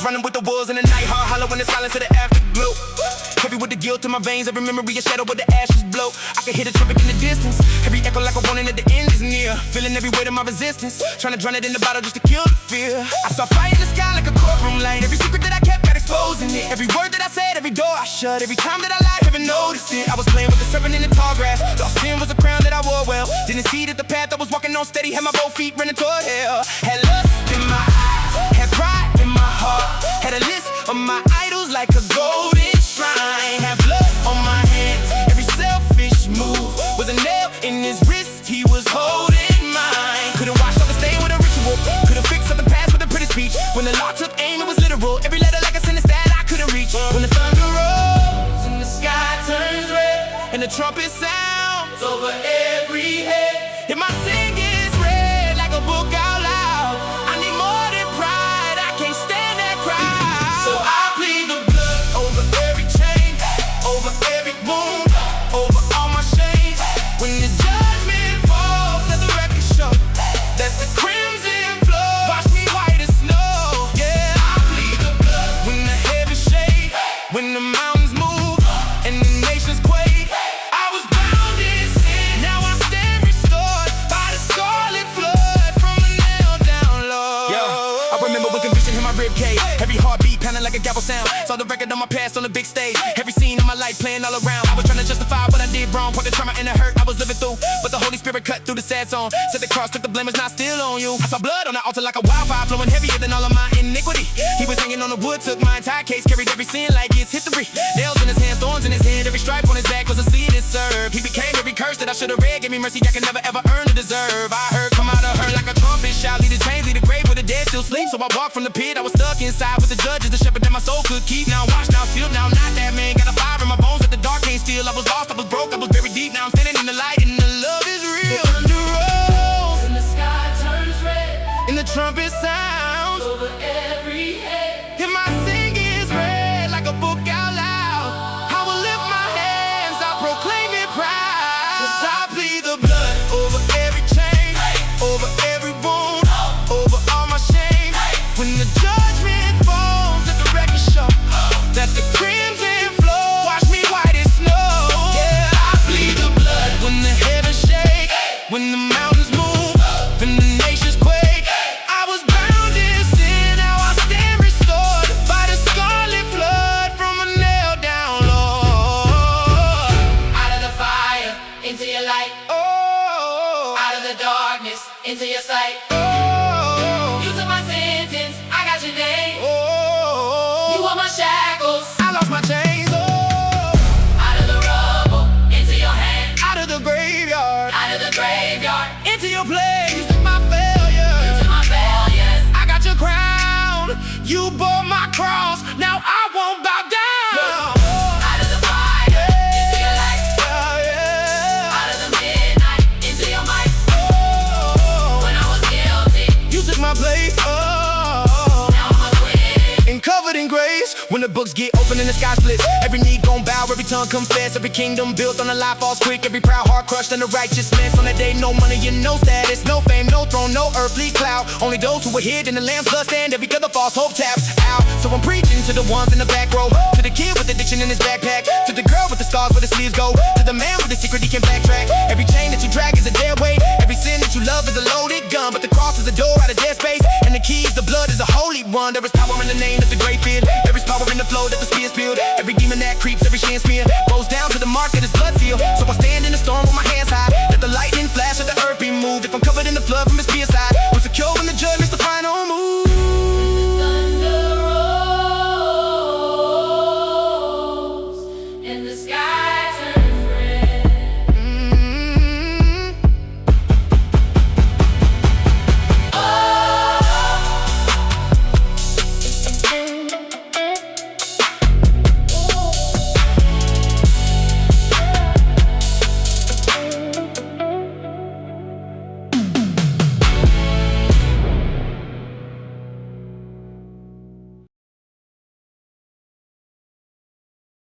running with the wolves in the night, heart hollow in the silence of the afterglow. Heavy with the guilt in my veins, every memory a shadow where the ashes blow. I can hear the trumpet in the distance, every echo like a warning that the end is near. Feeling every weight of my resistance, trying to drown it in the bottle just to kill the fear. I saw fire in the sky like a courtroom light, every secret that I kept got exposed in it. Every word that I said, every door I shut, every time that I lied, heaven noticed it. I was playing with the serpent in the tall grass, lost sin was a crown that I wore well. Didn't see that the path I was walking on steady, had my both feet running toward hell. Had lust in my eyes, had pride in my heart, had a list of my idols like a golden shrine. Had blood on my hands, every selfish move was a nail in his wrist, he was holding mine. Couldn't wash off the stain with a ritual, couldn't fix up the past with a pretty speech. When the law took aim, it was literal, every letter like a sentence that I couldn't reach. When the thunder rolls and the sky turns red and the trumpet sounds over every head, and my sin gets read like a book out loud, I need more than pride, I can't stand that crowd. So I plead the blood over every chain, over every wound, over all my shame. When the judgment falls, let the record show that the crimson flow wash me white as snow. Yeah, I plead the blood when the heavens shake, when the mountains move and the nations quake. I was bound in sin, now I stand restored by the scarlet flood from the nail down low. Yo, I remember when conviction hit my ribcage, every heartbeat pounding like a gavel sound. Saw the record of my past on the big stage, every scene of my life playing all around. I was trying to justify what I did wrong, point the trauma and the hurt I was living through, but the Holy Spirit cut through the sad song. Said the cross took the blame, it's not still on you. I saw blood on the altar like a wildfire, flowing heavier than all of my iniquity. He was hanging on the wood, took my entire case, carried every sin like it's history. Nails in his hands, thorns in his head, every stripe on his back was a seed it served. He became every curse that I should have read, gave me mercy I could never ever earn or deserve. I heard come out of her like a trumpet shout, lead the chains, lead the grave where the dead still sleep. So I walked from the pit, I was stuck inside with the judges, the shepherd that my soul could keep. Now I'm washed, now I'm sealed, now I'm not that man. Got a fire in my bones that the dark can't steal. I was lost, I was broke, I was buried deep. Now I'm standing in the light and the love is real. The thunder rolls and the sky turns red and the trumpet sounds over every head, and my sin gets read like a book out loud. I will lift my hands, I'll proclaim it proud. 'Cause I plead the blood over every chain, over every wound, over all my shame. When the judgment falls, let the record show that the crimson flow wash me white as snow. Yeah, I bleed the blood when the heavens shake, when the mountains move, when the nations quake. I was bound in sin, now I stand restored by the scarlet flood from a nail down low. Out of the fire, into your light. Oh, Out of the darkness, into your sight. oh, You took my sentence, I got your name. oh, You wore my shackles. I lost my chains. Oh, Out of the rubble, into your hand. out of the graveyard, Out of the graveyard, into your place. You took my failure, to my failures. I got your crown. You bore my cross, now I won't bow down. Out of the fire, into your light. Yeah, yeah. Out of the midnight, into your might. Oh, When I was guilty, you took my place. Oh, now I'm acquitted. and covered in grace. When the books get open and the sky splits, every knee gon' bow, every tongue confess. Every kingdom built on a lie falls quick, every proud heart crushed under righteousness. On that day, no money and no status, no fame, no throne, no earthly cloud. Only those who were hid in the Lamb's blood stand. Every other false hope taps out. So I'm preaching to the ones in the back row, to the kid with addiction in his backpack, to the girl with the scars where the sleeves go, to the man with the secret he can backtrack. Every chain that you drag is a dead weight, every sin that you love is a loaded gun, but the cross is a door out of dead space, and the key is the blood is a holy one. There is power in the name that the great feared, there is power in the flow that the spear spilled. Every demon that creeps, every shin smear,